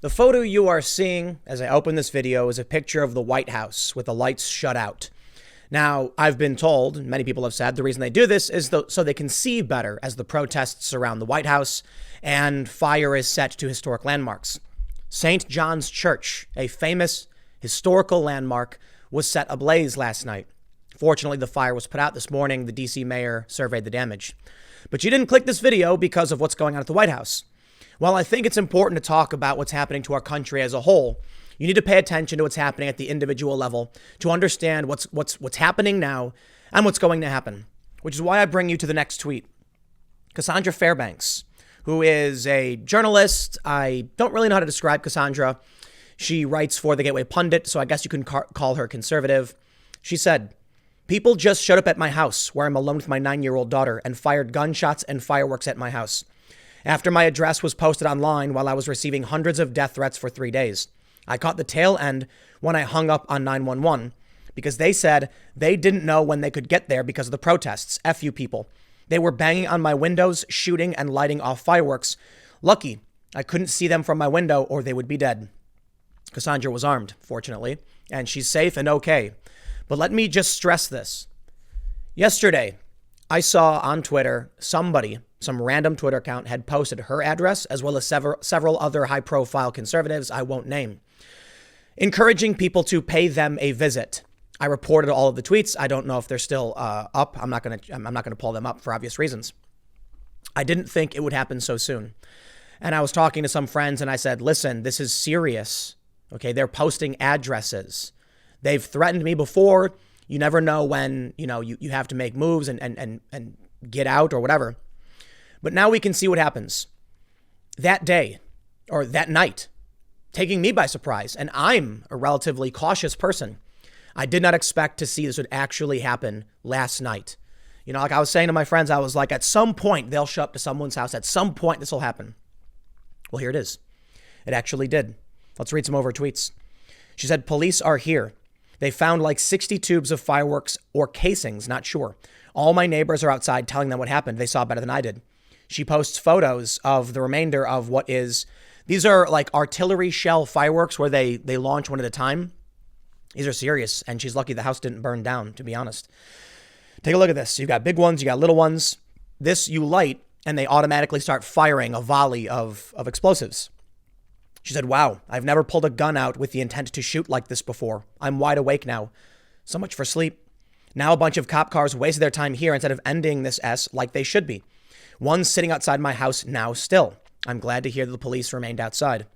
The photo you are seeing as I open this video is a picture of the White House with the lights shut out. Now, I've been told, and many people have said, the reason they do this is so they can see better as the protests surround the White House and fire is set to historic landmarks. St. John's Church, a famous historical landmark, was set ablaze last night. Fortunately, the fire was put out this morning. The DC mayor surveyed the damage. But you didn't click this video because of what's going on at the White House. While I think it's important to talk about what's happening to our country as a whole, you need to pay attention to what's happening at the individual level to understand what's happening now and what's going to happen, which is why I bring you to the next tweet. Cassandra Fairbanks, who is a journalist. I don't really know how to describe Cassandra. She writes for the Gateway Pundit, so I guess you can call her conservative. She said, "People just showed up at my house where I'm alone with my 9-year-old daughter and fired gunshots and fireworks at my house. After my address was posted online while I was receiving hundreds of death threats for 3 days. I caught the tail end when I hung up on 911 because they said they didn't know when they could get there because of the protests. F you people. They were banging on my windows, shooting and lighting off fireworks. Lucky I couldn't see them from my window or they would be dead." Cassandra was armed, fortunately, and she's safe and okay. But let me just stress this. Yesterday, I saw on Twitter some random Twitter account had posted her address as well as several other high-profile conservatives I won't name, encouraging people to pay them a visit. I reported all of the tweets. I don't know if they're still up. I'm not gonna pull them up for obvious reasons. I didn't think it would happen so soon. And I was talking to some friends and I said, listen, this is serious. Okay, they're posting addresses. They've threatened me before. You never know when, you have to make moves and get out or whatever. But now we can see what happens. That day or that night, taking me by surprise, and I'm a relatively cautious person. I did not expect to see this would actually happen last night. Like I was saying to my friends, I was like, at some point they'll show up to someone's house. At some point this will happen. Well, here it is. It actually did. Let's read some of her tweets. She said, "Police are here. They found like 60 tubes of fireworks or casings, not sure. All my neighbors are outside telling them what happened. They saw better than I did." She posts photos of the remainder of these are like artillery shell fireworks where they launch one at a time. These are serious, and she's lucky the house didn't burn down, to be honest. Take a look at this. You've got big ones, you got little ones. This you light, and they automatically start firing a volley of explosives. She said, "Wow, I've never pulled a gun out with the intent to shoot like this before. I'm wide awake now. So much for sleep. Now a bunch of cop cars wasted their time here instead of ending this like they should be. One's sitting outside my house now still. I'm glad to hear that the police remained outside.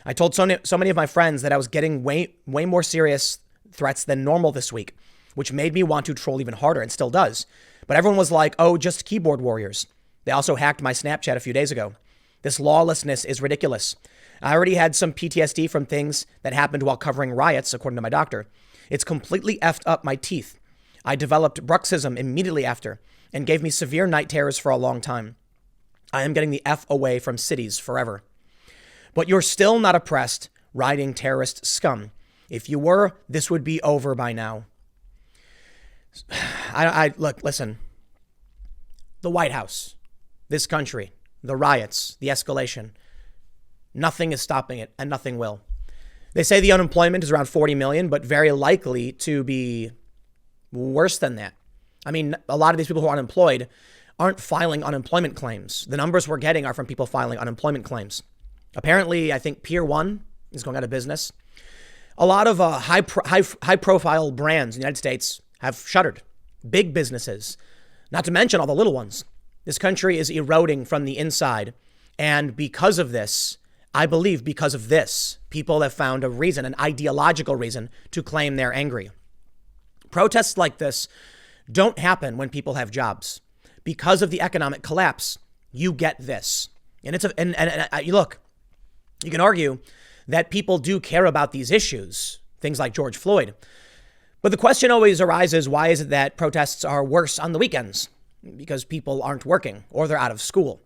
I told so many of my friends that I was getting way more serious threats than normal this week, which made me want to troll even harder and still does. But everyone was like, oh, just keyboard warriors. They also hacked my Snapchat a few days ago. This lawlessness is ridiculous. I already had some PTSD from things that happened while covering riots, according to my doctor. It's completely effed up my teeth. I developed bruxism immediately after and gave me severe night terrors for a long time. I am getting the F away from cities forever. But you're still not oppressed, rioting terrorist scum. If you were, this would be over by now." Look, listen. The White House, this country, the riots, the escalation, nothing is stopping it and nothing will. They say the unemployment is around 40 million, but very likely to be worse than that. I mean, a lot of these people who are unemployed aren't filing unemployment claims. The numbers we're getting are from people filing unemployment claims. Apparently, I think Pier 1 is going out of business. A lot of high-profile brands in the United States have shuttered. Big businesses, not to mention all the little ones. This country is eroding from the inside. And because of this, I believe because of this, people have found a reason, an ideological reason to claim they're angry. Protests like this don't happen when people have jobs. Because of the economic collapse, you get this. And look, you can argue that people do care about these issues, things like George Floyd. But the question always arises, why is it that protests are worse on the weekends? Because people aren't working or they're out of school.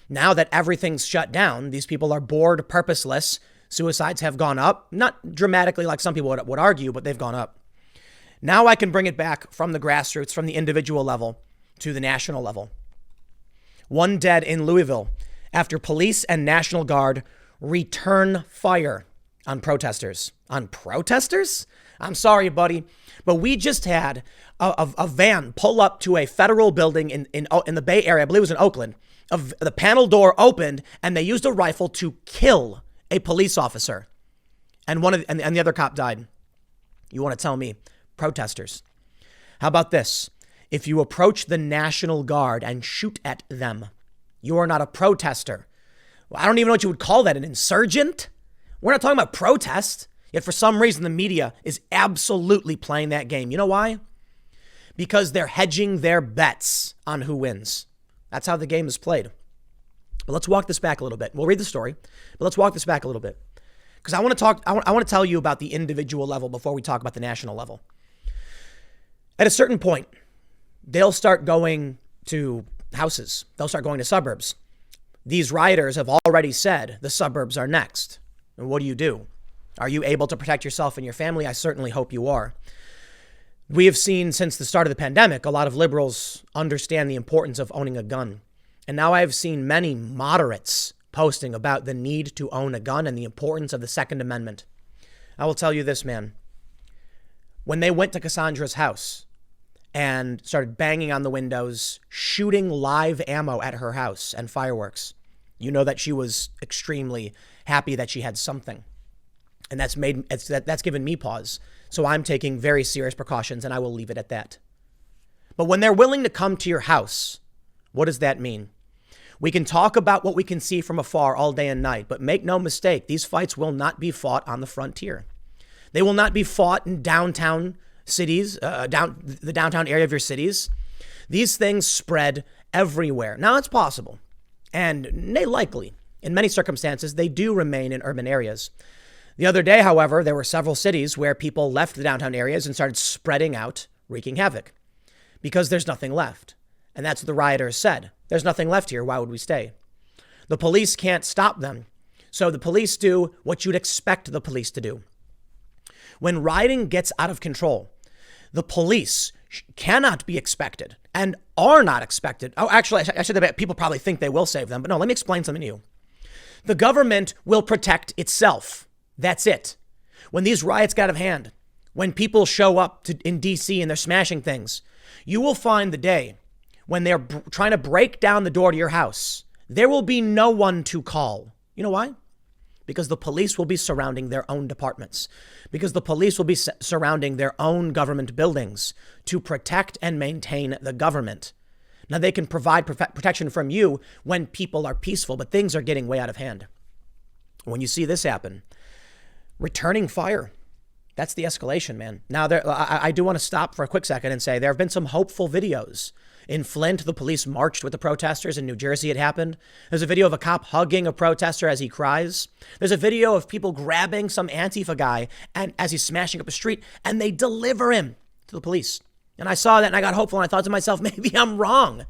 Now that everything's shut down, these people are bored, purposeless. Suicides have gone up, not dramatically like some people would argue, but they've gone up. Now I can bring it back from the grassroots, from the individual level to the national level. One dead in Louisville after police and National Guard return fire on protesters. On protesters? I'm sorry, buddy, but we just had a van pull up to a federal building in the Bay Area. I believe it was in Oakland. The panel door opened and they used a rifle to kill a police officer. And the other cop died. You want to tell me protesters? How about this? If you approach the National Guard and shoot at them, you are not a protester. Well, I don't even know what you would call that, an insurgent? We're not talking about protest. Yet for some reason, the media is absolutely playing that game. You know why? Because they're hedging their bets on who wins. That's how the game is played. But let's walk this back a little bit. We'll read the story, but let's walk this back a little bit. Because I want to tell you about the individual level before we talk about the national level. At a certain point, they'll start going to houses. They'll start going to suburbs. These rioters have already said the suburbs are next. And what do? Are you able to protect yourself and your family? I certainly hope you are. We have seen since the start of the pandemic, a lot of liberals understand the importance of owning a gun. And now I've seen many moderates posting about the need to own a gun and the importance of the Second Amendment. I will tell you this, man. When they went to Cassandra's house and started banging on the windows, shooting live ammo at her house and fireworks, you know that she was extremely happy that she had something. And that's given me pause. So I'm taking very serious precautions, and I will leave it at that. But when they're willing to come to your house, what does that mean? We can talk about what we can see from afar all day and night, but make no mistake, these fights will not be fought on the frontier. They will not be fought in downtown cities, the downtown area of your cities. These things spread everywhere. Now, it's possible, and they likely, in many circumstances, they do remain in urban areas. The other day, however, there were several cities where people left the downtown areas and started spreading out, wreaking havoc, because there's nothing left. And that's what the rioters said. There's nothing left here. Why would we stay? The police can't stop them. So the police do what you'd expect the police to do. When rioting gets out of control, the police cannot be expected and are not expected. Oh, actually, I should have, people probably think they will save them. But no, let me explain something to you. The government will protect itself. That's it. When these riots get out of hand, when people show up in D.C. and they're smashing things, you will find the day when they're trying to break down the door to your house, there will be no one to call. You know why? Because the police will be surrounding their own departments, because the police will be surrounding their own government buildings to protect and maintain the government. Now, they can provide protection from you when people are peaceful, but things are getting way out of hand. When you see this happen, returning fire, that's the escalation, man. Now, I do want to stop for a quick second and say there have been some hopeful videos. In Flint, the police marched with the protesters. In New Jersey, it happened. There's a video of a cop hugging a protester as he cries. There's a video of people grabbing some Antifa guy and as he's smashing up a street, and they deliver him to the police. And I saw that and I got hopeful, and I thought to myself, maybe I'm wrong.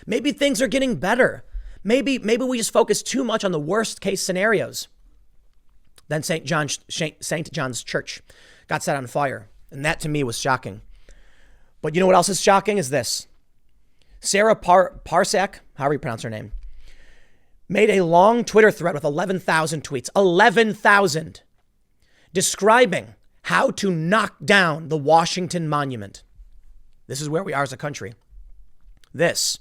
Maybe things are getting better. Maybe we just focus too much on the worst case scenarios. Then St. John's Church got set on fire. And that to me was shocking. But you know what else is shocking is this. Sarah Parsak, however you pronounce her name, made a long Twitter thread with 11,000 tweets, 11,000, describing how to knock down the Washington Monument. This is where we are as a country. This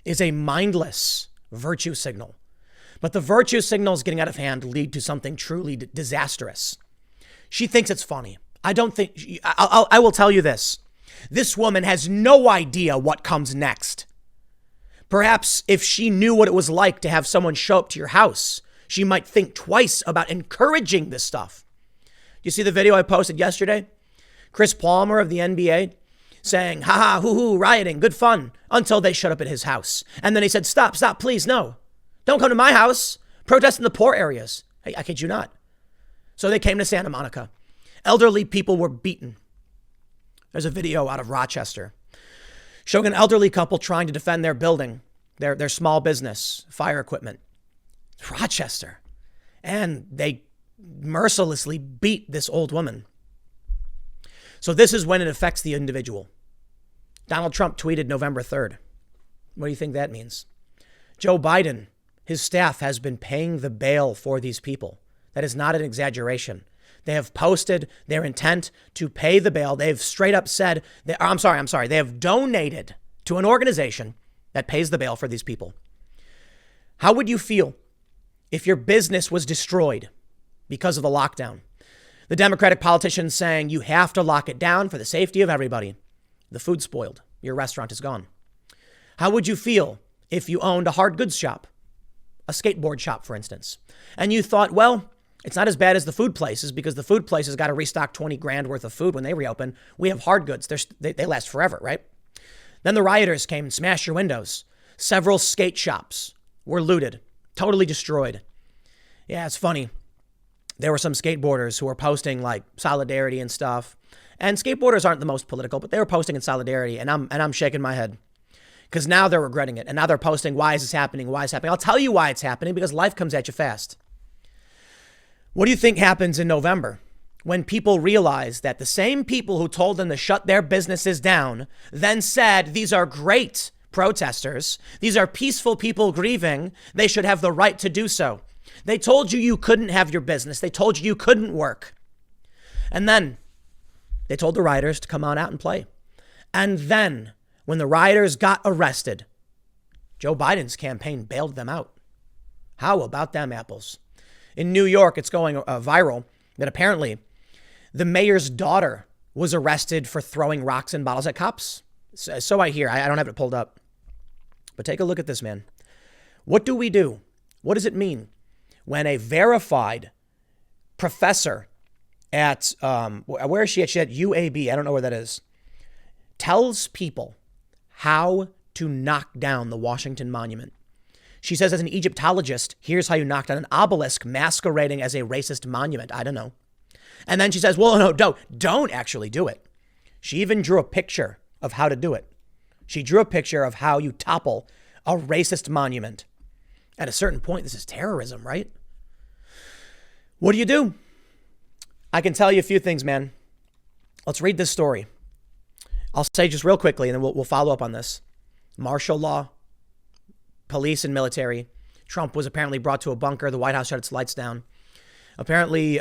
is a mindless virtue signal. But the virtue signals getting out of hand lead to something truly disastrous. She thinks it's funny. I don't think, I will tell you this. This woman has no idea what comes next. Perhaps if she knew what it was like to have someone show up to your house, she might think twice about encouraging this stuff. You see the video I posted yesterday? Chris Palmer of the NBA saying, ha, hoo, rioting, good fun, until they showed up at his house. And then he said, stop, please, no. Don't come to my house. Protest in the poor areas. Hey, I kid you not. So they came to Santa Monica. Elderly people were beaten. There's a video out of Rochester showing an elderly couple trying to defend their building, their small business, fire equipment. It's Rochester. And they mercilessly beat this old woman. So this is when it affects the individual. Donald Trump tweeted November 3rd. What do you think that means? Joe Biden his staff has been paying the bail for these people. That is not an exaggeration. They have posted their intent to pay the bail. They've straight up said, they have donated to an organization that pays the bail for these people. How would you feel if your business was destroyed because of the lockdown? The Democratic politicians saying you have to lock it down for the safety of everybody. The food spoiled. Your restaurant is gone. How would you feel if you owned a hard goods shop, a skateboard shop, for instance, and you thought, well, it's not as bad as the food places because the food places got to restock 20 grand worth of food when they reopen. We have hard goods. They last forever, right? Then the rioters came and smashed your windows. Several skate shops were looted, totally destroyed. Yeah, it's funny. There were some skateboarders who were posting like solidarity and stuff. And skateboarders aren't the most political, but they were posting in solidarity. And I'm shaking my head because now they're regretting it. And now they're posting, why is this happening? Why is it happening? I'll tell you why it's happening, because life comes at you fast. What do you think happens in November when people realize that the same people who told them to shut their businesses down then said, these are great protesters. These are peaceful people grieving. They should have the right to do so. They told you you couldn't have your business. They told you you couldn't work. And then they told the rioters to come on out and play. And then when the rioters got arrested, Joe Biden's campaign bailed them out. How about them apples? In New York, it's going viral that apparently the mayor's daughter was arrested for throwing rocks and bottles at cops. So I hear. I don't have it pulled up. But take a look at this, man. What do we do? What does it mean when a verified professor at, where is she at? She's at UAB. I don't know where that is. Tells people how to knock down the Washington Monument. She says, as an Egyptologist, here's how you knock down an obelisk masquerading as a racist monument. I don't know. And then she says, well, no, don't actually do it. She even drew a picture of how to do it. She drew a picture of how you topple a racist monument. At a certain point, this is terrorism, right? What do? I can tell you a few things, man. Let's read this story. I'll say just real quickly, and then we'll follow up on this. Martial law, police and military. Trump was apparently brought to a bunker. The White House shut its lights down. Apparently,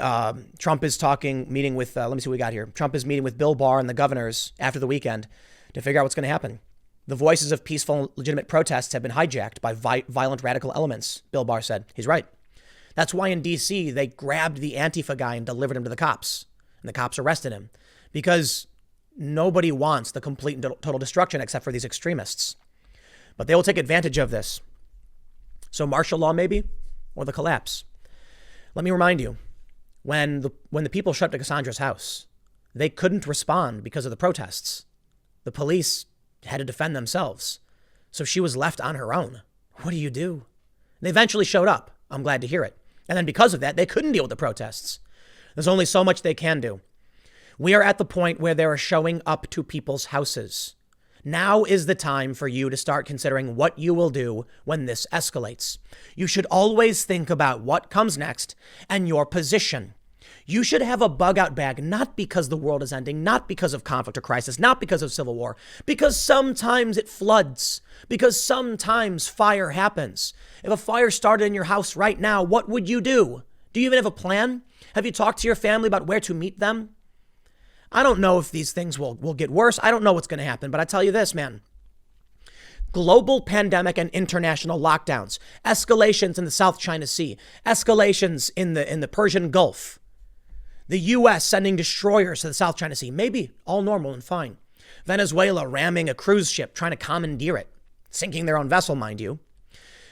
Trump is meeting with, let me see what we got here. Trump is meeting with Bill Barr and the governors after the weekend to figure out what's going to happen. The voices of peaceful, legitimate protests have been hijacked by violent radical elements, Bill Barr said. He's right. That's why in D.C., they grabbed the Antifa guy and delivered him to the cops. And the cops arrested him because nobody wants the complete and total destruction except for these extremists. But they will take advantage of this. So martial law, maybe, or the collapse. Let me remind you, when the people shut up Cassandra's house, they couldn't respond because of the protests. The police had to defend themselves. So she was left on her own. What do you do? They eventually showed up. I'm glad to hear it. And then because of that, they couldn't deal with the protests. There's only so much they can do. We are at the point where they are showing up to people's houses. Now is the time for you to start considering what you will do when this escalates. You should always think about what comes next and your position. You should have a bug out bag, not because the world is ending, not because of conflict or crisis, not because of civil war, because sometimes it floods, because sometimes fire happens. If a fire started in your house right now, what would you do? Do you even have a plan? Have you talked to your family about where to meet them? I don't know if these things will get worse. I don't know what's going to happen, but I tell you this, man. Global pandemic and international lockdowns, escalations in the South China Sea, escalations in the Persian Gulf, the U.S. sending destroyers to the South China Sea, maybe all normal and fine. Venezuela ramming a cruise ship, trying to commandeer it, sinking their own vessel, mind you.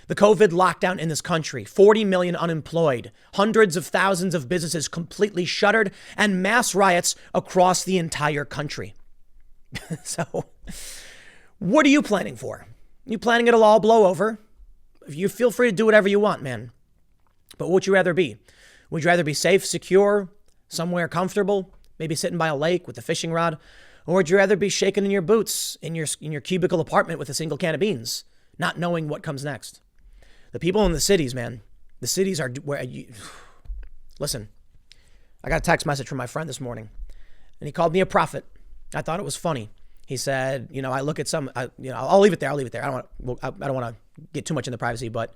The COVID lockdown in this country, 40 million unemployed, hundreds of thousands of businesses completely shuttered, and mass riots across the entire country. So, what are you planning for? You planning it'll all blow over? You feel free to do whatever you want, man. But what would you rather be? Would you rather be safe, secure, somewhere comfortable, maybe sitting by a lake with a fishing rod? Or would you rather be shaking in your boots in your cubicle apartment with a single can of beans, not knowing what comes next? The people in the cities, man, the cities are where you... Listen, I got a text message from my friend this morning, and he called me a prophet. I thought it was funny. He said, I look at some, I'll leave it there. I don't want to get too much into privacy, but,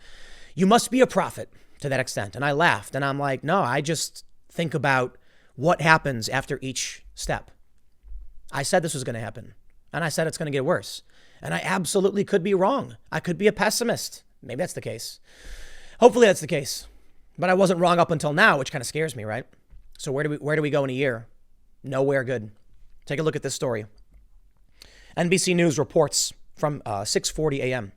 You must be a prophet to that extent. And I laughed and I'm like, no, I just think about what happens after each step. I said this was going to happen and I said it's going to get worse. And I absolutely could be wrong. I could be a pessimist. Maybe that's the case. Hopefully that's the case. But I wasn't wrong up until now, which kind of scares me, right? So where do we go in a year? Nowhere good. Take a look at this story. NBC News reports from 6:40 a.m.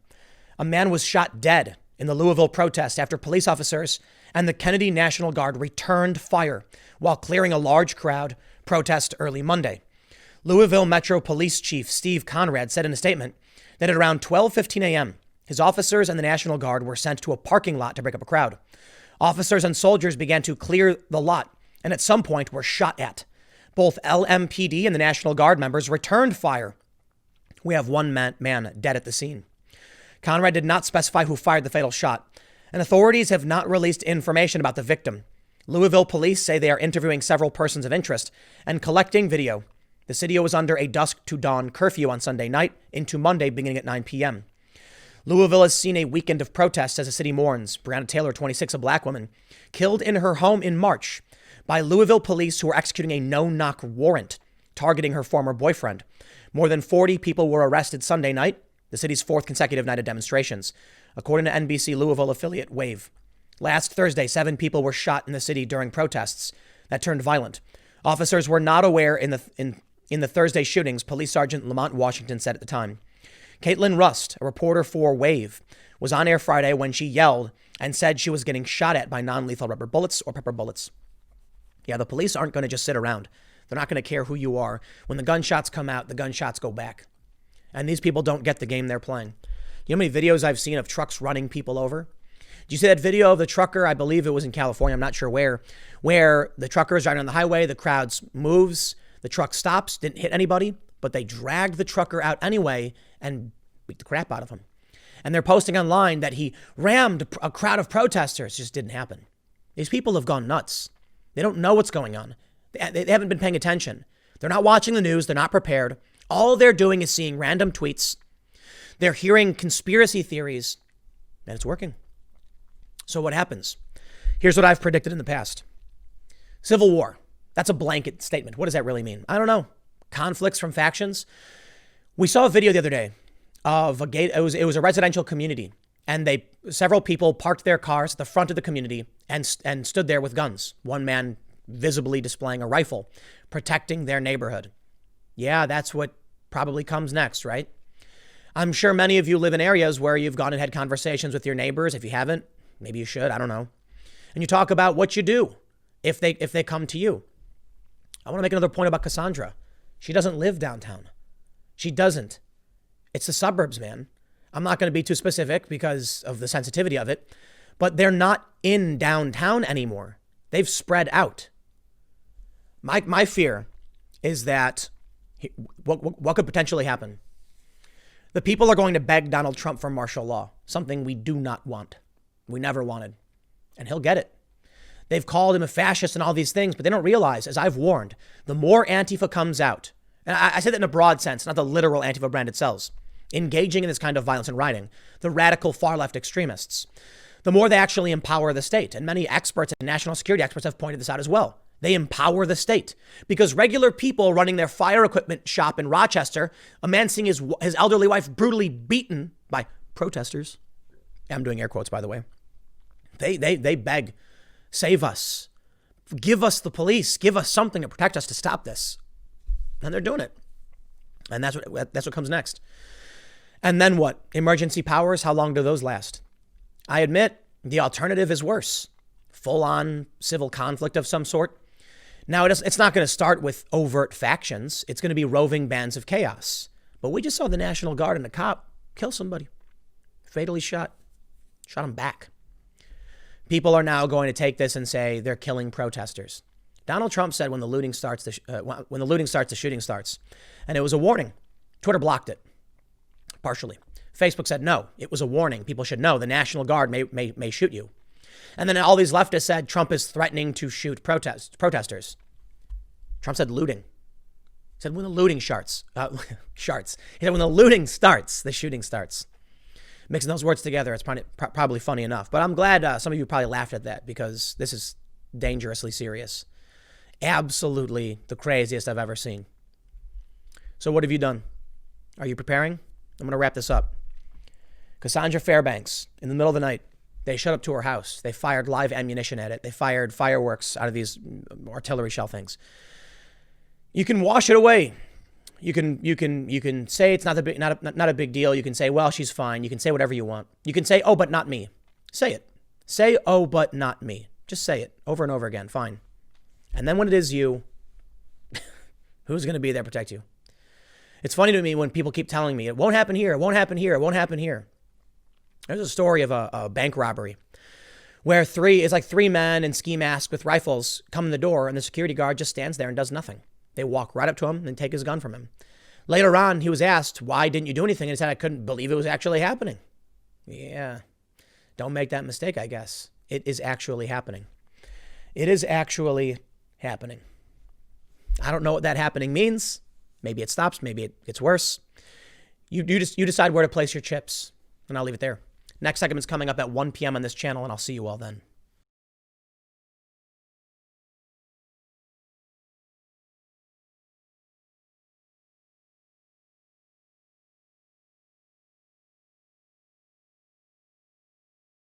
A man was shot dead in the Louisville protest after police officers and the Kennedy National Guard returned fire while clearing a large crowd protest early Monday. Louisville Metro Police Chief Steve Conrad said in a statement that at around 12:15 a.m., his officers and the National Guard were sent to a parking lot to break up a crowd. Officers and soldiers began to clear the lot and at some point were shot at. Both LMPD and the National Guard members returned fire. We have one man dead at the scene. Conrad did not specify who fired the fatal shot, and authorities have not released information about the victim. Louisville police say they are interviewing several persons of interest and collecting video. The city was under a dusk to dawn curfew on Sunday night into Monday beginning at 9 p.m. Louisville has seen a weekend of protests as the city mourns Breonna Taylor, 26, a black woman, killed in her home in March by Louisville police who were executing a no-knock warrant targeting her former boyfriend. More than 40 people were arrested Sunday night, the city's fourth consecutive night of demonstrations, according to NBC Louisville affiliate Wave. Last Thursday, 7 people were shot in the city during protests that turned violent. Officers were not aware in the Thursday shootings, Police Sergeant Lamont Washington said at the time. Caitlin Rust, a reporter for Wave, was on air Friday when she yelled and said she was getting shot at by non-lethal rubber bullets or pepper bullets. Yeah, the police aren't going to just sit around. They're not going to care who you are. When the gunshots come out, the gunshots go back. And these people don't get the game they're playing. You know how many videos I've seen of trucks running people over? Did you see that video of the trucker? I believe it was in California. I'm not sure where the trucker is driving on the highway. The crowd moves. The truck stops, didn't hit anybody, but they dragged the trucker out anyway and beat the crap out of him. And they're posting online that he rammed a crowd of protesters. It just didn't happen. These people have gone nuts. They don't know what's going on. They haven't been paying attention. They're not watching the news. They're not prepared. All they're doing is seeing random tweets. They're hearing conspiracy theories, and it's working. So what happens? Here's what I've predicted in the past. Civil war. That's a blanket statement. What does that really mean? I don't know. Conflicts from factions. We saw a video the other day of a gate. It was a residential community, and several people parked their cars at the front of the community and stood there with guns. One man visibly displaying a rifle, protecting their neighborhood. Yeah, that's what probably comes next, right? I'm sure many of you live in areas where you've gone and had conversations with your neighbors. If you haven't, maybe you should. I don't know. And you talk about what you do if they come to you. I want to make another point about Cassandra. She doesn't live downtown. She doesn't. It's the suburbs, man. I'm not going to be too specific because of the sensitivity of it, but they're not in downtown anymore. They've spread out. My fear is that what could potentially happen? The people are going to beg Donald Trump for martial law, something we do not want. We never wanted. And he'll get it. They've called him a fascist and all these things, but they don't realize, as I've warned, the more Antifa comes out, and I say that in a broad sense, not the literal Antifa branded cells, engaging in this kind of violence and rioting, the radical far left extremists, the more they actually empower the state. And many experts and national security experts have pointed this out as well. They empower the state because regular people running their fire equipment shop in Rochester, a man seeing his elderly wife brutally beaten by protesters. I'm doing air quotes, by the way. They beg, save us, give us the police, give us something to protect us to stop this. And they're doing it. And that's what comes next. And then what? Emergency powers, how long do those last? I admit the alternative is worse. Full-on civil conflict of some sort. Now, it's not going to start with overt factions. It's going to be roving bands of chaos. But we just saw the National Guard and a cop kill somebody. Fatally shot. Shot him back. People are now going to take this and say they're killing protesters. Donald Trump said when the looting starts, the shooting starts. And it was a warning. Twitter blocked it. Partially. Facebook said no, it was a warning. People should know the National Guard may shoot you. And then all these leftists said Trump is threatening to shoot protesters. Trump said looting. He said when the looting starts. He said when the looting starts, the shooting starts. Mixing those words together, it's probably funny enough. But I'm glad some of you probably laughed at that because this is dangerously serious. Absolutely the craziest I've ever seen. So what have you done? Are you preparing? I'm going to wrap this up. Cassandra Fairbanks, in the middle of the night, they showed up to her house. They fired live ammunition at it. They fired fireworks out of these artillery shell things. You can wash it away. You can say it's not a big deal. You can say, well, she's fine. You can say whatever you want. You can say, oh, but not me. Say it. Say, oh, but not me. Just say it over and over again. Fine. And then when it is you, who's going to be there to protect you? It's funny to me when people keep telling me, it won't happen here, it won't happen here, it won't happen here. There's a story of a bank robbery where three men in ski masks with rifles come in the door and the security guard just stands there and does nothing. They walk right up to him and take his gun from him. Later on, he was asked, why didn't you do anything? And he said, I couldn't believe it was actually happening. Yeah, don't make that mistake, I guess. It is actually happening. It is actually happening. I don't know what that happening means. Maybe it stops. Maybe it gets worse. You decide where to place your chips, and I'll leave it there. Next segment's coming up at 1 p.m. on this channel, and I'll see you all then.